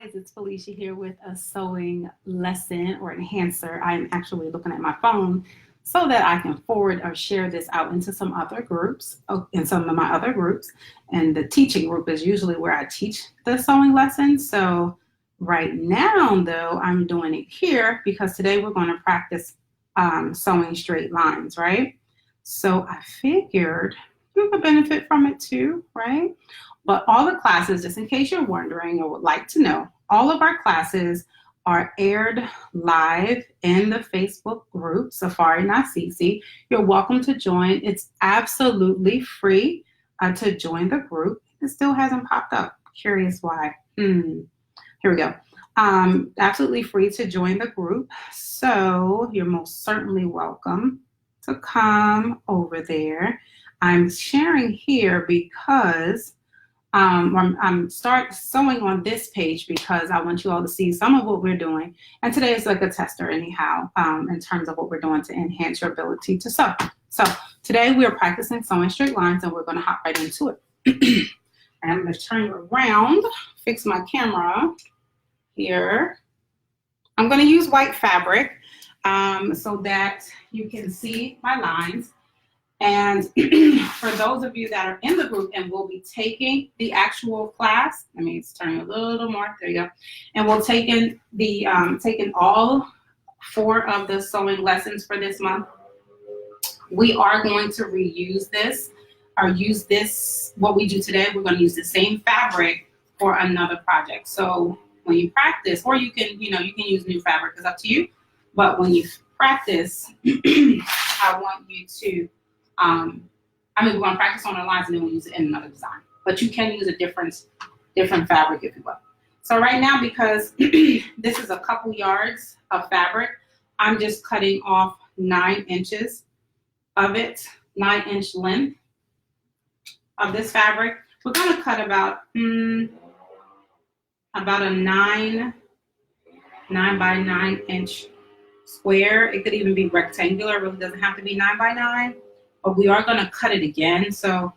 guys, it's Felicia here with a sewing lesson or enhancer. I'm actually looking at my phone so that I can forward or share this out into some other groups, in some of my other groups. And the teaching group is usually where I teach the sewing lessons. So right now, though, I'm doing it here because today we're going to practice sewing straight lines, right? So I figured you could benefit from it too, right? But all the classes, just in case you're wondering or would like to know, all of our classes are aired live in the Facebook group, Safari Nasisi. You're welcome to join. It's absolutely free to join the group. It still hasn't popped up. Curious why. Here we go. Absolutely free to join the group. So you're most certainly welcome to come over there. I'm sharing here because I'm start sewing on this page because I want you all to see some of what we're doing. And today is like a tester anyhow, in terms of what we're doing to enhance your ability to sew. So today we are practicing sewing straight lines and we're going to hop right into it. And I'm going to turn it around, fix my camera here. I'm going to use white fabric so that you can see my lines. And for those of you that are in the group and will be taking the actual class, let me turn a little more, there you go. And we'll taking all 4 of the sewing lessons for this month. We are going to reuse this or use this, what we do today, we're going to use the same fabric for another project. So when you practice, or you can use new fabric, it's up to you. But when you practice, I want you to we're going to practice on our lines and then we'll use it in another design. But you can use a different fabric if you will. So right now, because this is a couple yards of fabric, I'm just cutting off 9 inches of it, 9-inch length of this fabric. We're going to cut about a 9 by 9 inch square. It could even be rectangular. It really doesn't have to be 9 by 9. But we are going to cut it again. So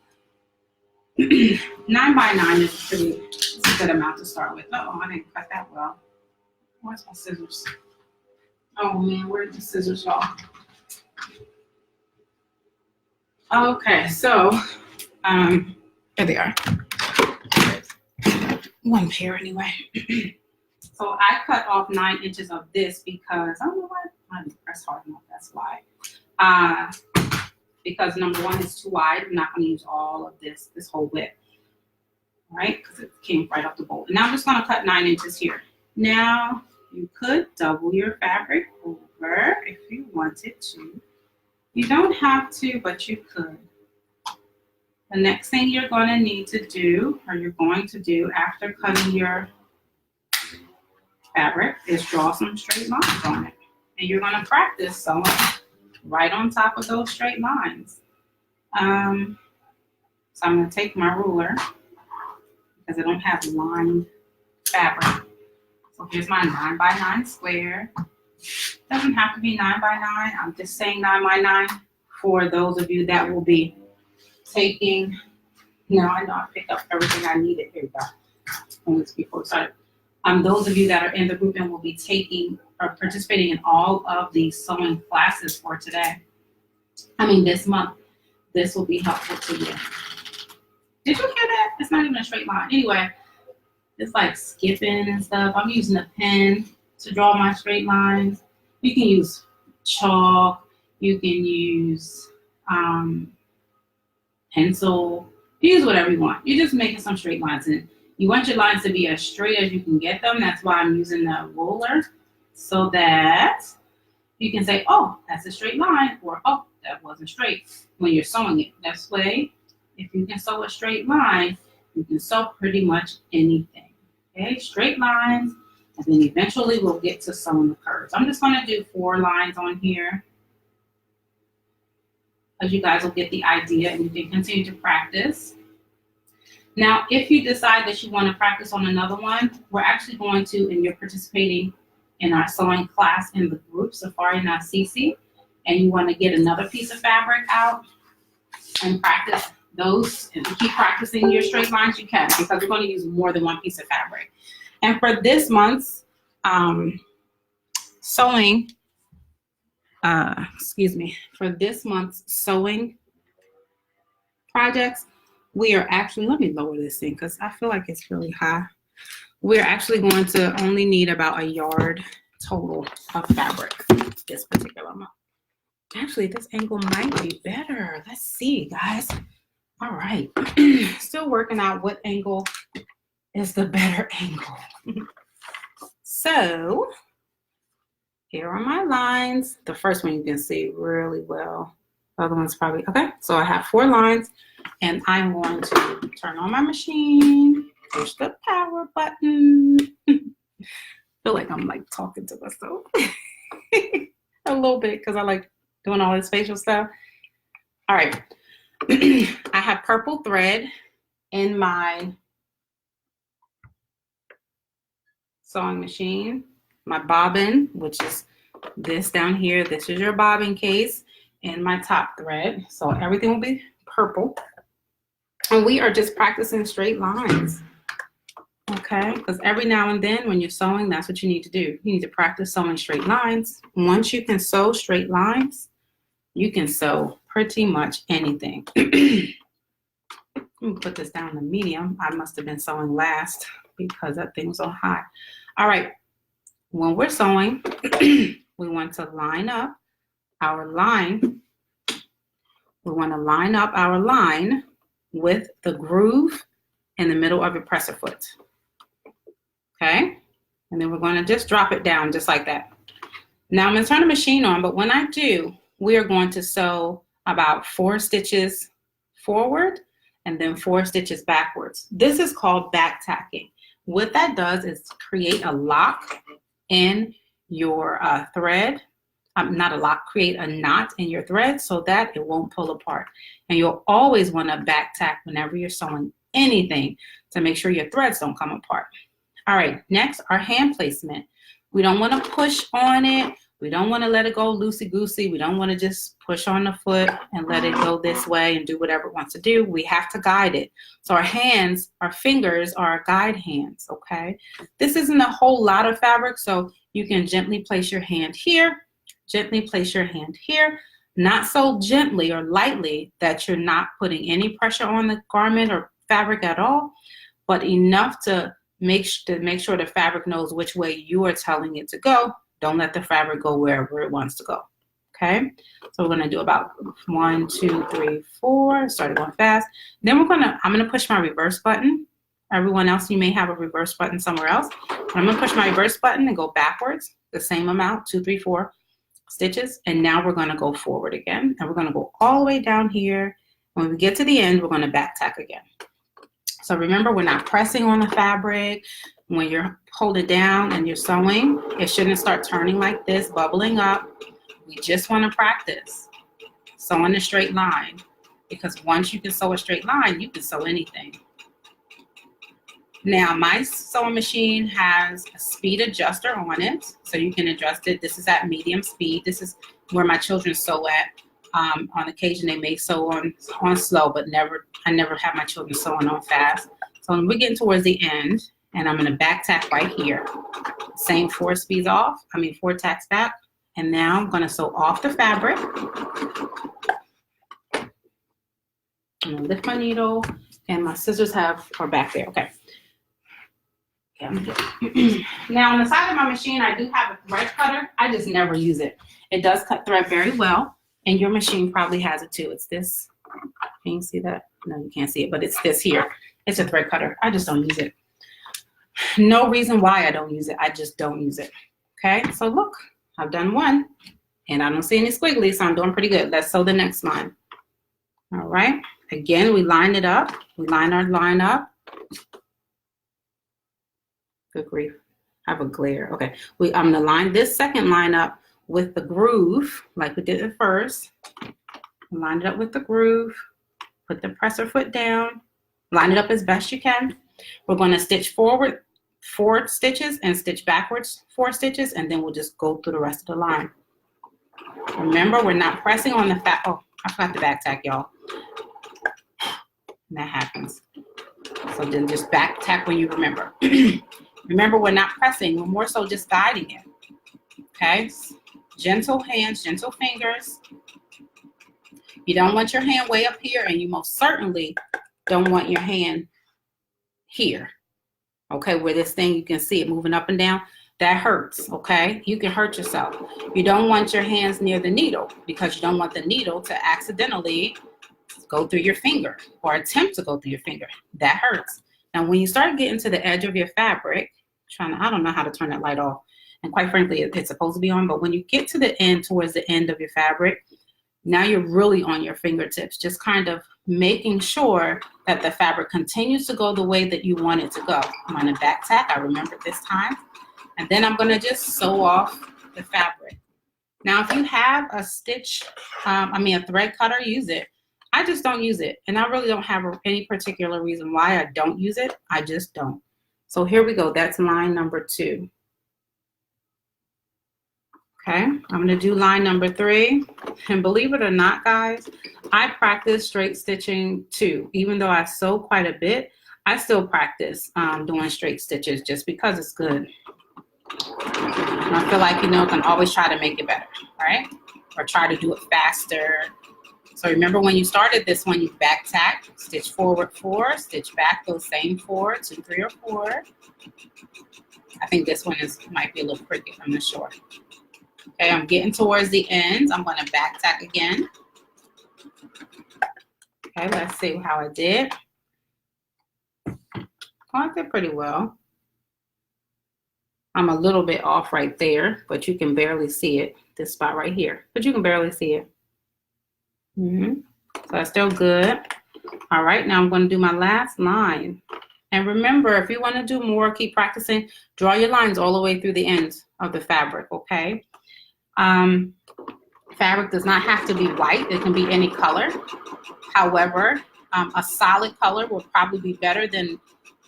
9 by 9 is a good amount to start with. Oh, I didn't cut that well. Where's my scissors? Oh man, where's the scissors, y'all? Okay, so there they are. One pair anyway. So I cut off 9 inches of this because I don't know why I didn't press hard enough. That's why. Because number 1 is too wide. I'm not going to use all of this whole width, right? Because it came right off the bolt. And now I'm just going to cut 9 inches here. Now you could double your fabric over if you wanted to. You don't have to, but you could. The next thing you're going to need to do, or you're going to do after cutting your fabric, is draw some straight lines on it. And you're going to practice sewing right on top of those straight lines. So I'm going to take my ruler because I don't have lined fabric. So here's my 9 by 9 square. Doesn't have to be 9 by 9. I'm just saying 9 by 9 for those of you that will be taking. Now I know I picked up everything I needed. Here we go. And this before it started. Those of you that are in the group and will be taking or participating in all of the sewing classes for today. This month, this will be helpful to you. Did you hear that? It's not even a straight line. Anyway, it's like skipping and stuff. I'm using a pen to draw my straight lines. You can use chalk. You can use pencil. Use whatever you want. You're just making some straight lines. And you want your lines to be as straight as you can get them. That's why I'm using the ruler, so that you can say, oh, that's a straight line, or oh, that wasn't straight when you're sewing it. This way, if you can sew a straight line, you can sew pretty much anything. Okay, straight lines, and then eventually we'll get to sewing the curves. I'm just going to do 4 lines on here, because you guys will get the idea and you can continue to practice. Now, if you decide that you want to practice on another one, we're actually going to, and you're participating in our sewing class in the group, Safari Nasisi, and you want to get another piece of fabric out and practice those, and keep practicing your straight lines, you can, because we're going to use more than one piece of fabric. And for this month's sewing, for this month's sewing projects, we are actually, let me lower this thing because I feel like it's really high. We're actually going to only need about a yard total of fabric this particular month. Actually, this angle might be better. Let's see, guys. All right. Still working out what angle is the better angle. So here are my lines. The first one you can see really well. The other one's probably, okay. So I have 4 lines and I'm going to turn on my machine, push the power button. Feel like I'm like talking to myself a little bit because I like doing all this facial stuff. All right. I have purple thread in my sewing machine, my bobbin, which is this down here. This is your bobbin case, and my top thread. So everything will be purple. And we are just practicing straight lines. Okay, because every now and then when you're sewing, that's what you need to do. You need to practice sewing straight lines. Once you can sew straight lines, you can sew pretty much anything. Let me put this down to medium. I must have been sewing last because that thing was so high. All right, when we're sewing, we want to line up our line. We want to line up our line with the groove in the middle of your presser foot. Okay, and then we're going to just drop it down just like that. Now I'm going to turn the machine on, but when I do, we are going to sew about 4 stitches forward and then 4 stitches backwards. This is called back tacking. What that does is create a lock in your thread. Not a lock, create a knot in your thread so that it won't pull apart. And you'll always want to back tack whenever you're sewing anything to make sure your threads don't come apart. All right, next, our hand placement. We don't want to push on it. We don't want to let it go loosey-goosey. We don't want to just push on the foot and let it go this way and do whatever it wants to do. We have to guide it. So our hands, our fingers are our guide hands, okay? This isn't a whole lot of fabric, so you can gently place your hand here, gently place your hand here, not so gently or lightly that you're not putting any pressure on the garment or fabric at all, but enough to make sure the fabric knows which way you are telling it to go. Don't let the fabric go wherever it wants to go. Okay, so we're gonna do about 1, 2, 3, 4. Started going fast. Then I'm gonna push my reverse button. Everyone else, you may have a reverse button somewhere else. I'm gonna push my reverse button and go backwards the same amount, 2, 3, 4 stitches. And now we're gonna go forward again, and we're gonna go all the way down here. When we get to the end, we're gonna back tack again. So remember, we're not pressing on the fabric. When you're holding down and you're sewing, it shouldn't start turning like this, bubbling up. We just want to practice sewing a straight line, because once you can sew a straight line, you can sew anything. Now, my sewing machine has a speed adjuster on it, so you can adjust it. This is at medium speed. This is where my children sew at. On occasion, they may sew on slow, but I never have my children sewing on fast. So we're getting towards the end, and I'm going to back tack right here. Same 4 tacks back. And now I'm going to sew off the fabric. I'm going to lift my needle, and my scissors are back there. Okay. Now on the side of my machine, I do have a thread cutter. I just never use it. It does cut thread very well, and your machine probably has it too. It's this. Can you see that? No, you can't see it, but it's this here. It's a thread cutter. I just don't use it. No reason why I don't use it. I just don't use it. Okay, so look, I've done one, and I don't see any squiggly, so I'm doing pretty good. Let's sew the next line. All right, again, we line it up. We line our line up. Good grief, I have a glare. Okay, I'm gonna line this second line up with the groove, like we did at first. Line it up with the groove, put the presser foot down, line it up as best you can. We're gonna stitch forward 4 stitches and stitch backwards 4 stitches, and then we'll just go through the rest of the line. Remember, we're not pressing on the oh, I forgot the back tack, y'all. And that happens. So then just back tack when you remember. Remember, we're not pressing, we're more so just guiding it. Okay, gentle hands, gentle fingers. You don't want your hand way up here, and you most certainly don't want your hand here. Okay, where this thing, you can see it moving up and down. That hurts, okay? You can hurt yourself. You don't want your hands near the needle because you don't want the needle to accidentally go through your finger or attempt to go through your finger. That hurts. Now, when you start getting to the edge of your fabric, I don't know how to turn that light off. And quite frankly, it's supposed to be on, but when you get to the end, towards the end of your fabric, now you're really on your fingertips, just kind of making sure that the fabric continues to go the way that you want it to go. I'm on a back tack, I remember this time. And then I'm gonna just sew off the fabric. Now, if you have a stitch, a thread cutter, use it. I just don't use it. And I really don't have any particular reason why I don't use it. I just don't. So here we go, that's line number 2. Okay, I'm gonna do line number 3. And believe it or not, guys, I practice straight stitching too. Even though I sew quite a bit, I still practice doing straight stitches just because it's good. And I feel like, I can always try to make it better, all right? Or try to do it faster. So remember, when you started this one, you back tack, stitch forward 4, stitch back those same 4, 2, 3, or 4. I think this one might be a little crooked, I'm not sure. Okay, I'm getting towards the ends. I'm going to back tack again. Okay, let's see how I did. I did pretty well. I'm a little bit off right there, but you can barely see it. This spot right here, but you can barely see it. So that's still good. All right, now I'm going to do my last line. And remember, if you want to do more, keep practicing. Draw your lines all the way through the ends of the fabric, okay? Fabric does not have to be white. It can be any color. However, a solid color will probably be better than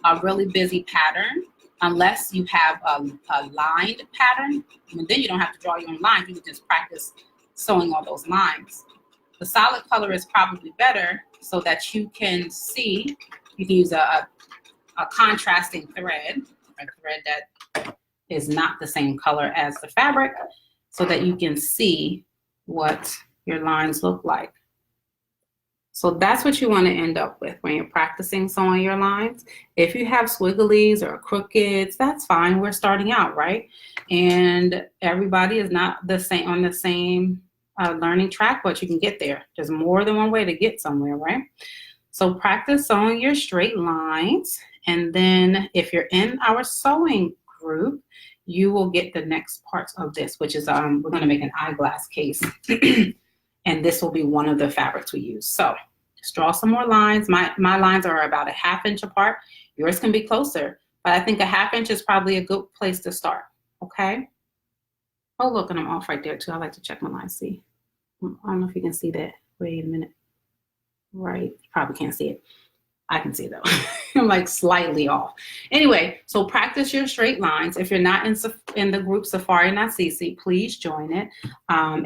a really busy pattern, unless you have a lined pattern. And then you don't have to draw your own lines. You can just practice sewing all those lines. The solid color is probably better so that you can see. You can use a contrasting thread, a thread that is not the same color as the fabric, so that you can see what your lines look like. So that's what you want to end up with when you're practicing sewing your lines. If you have swigglies or crookeds, that's fine. We're starting out, right? And everybody is not the same on the same learning track, but you can get there. There's more than one way to get somewhere, right? So practice sewing your straight lines. And then if you're in our sewing group, you will get the next parts of this, which is we're going to make an eyeglass case. And this will be one of the fabrics we use. So just draw some more lines. My lines are about a 1/2 inch apart. Yours can be closer, but I think a 1/2 inch is probably a good place to start, okay? Oh, look, and I'm off right there too. I like to check my lines, see. I don't know if you can see that. Wait a minute. Right, you probably can't see it. I can see though. I'm like slightly off. Anyway, so practice your straight lines. If you're not in the group Safari and Assisi, please join it.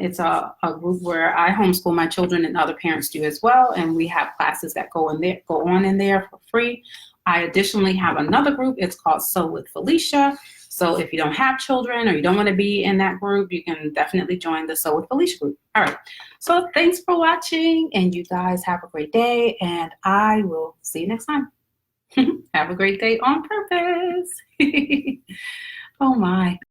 It's a group where I homeschool my children and other parents do as well, and we have classes that go on in there for free. I additionally have another group. It's called Sew with Felicia. So if you don't have children or you don't want to be in that group, you can definitely join the Sew with Felicia group. All right. So thanks for watching, and you guys have a great day, and I will see you next time. Have a great day on purpose. Oh my.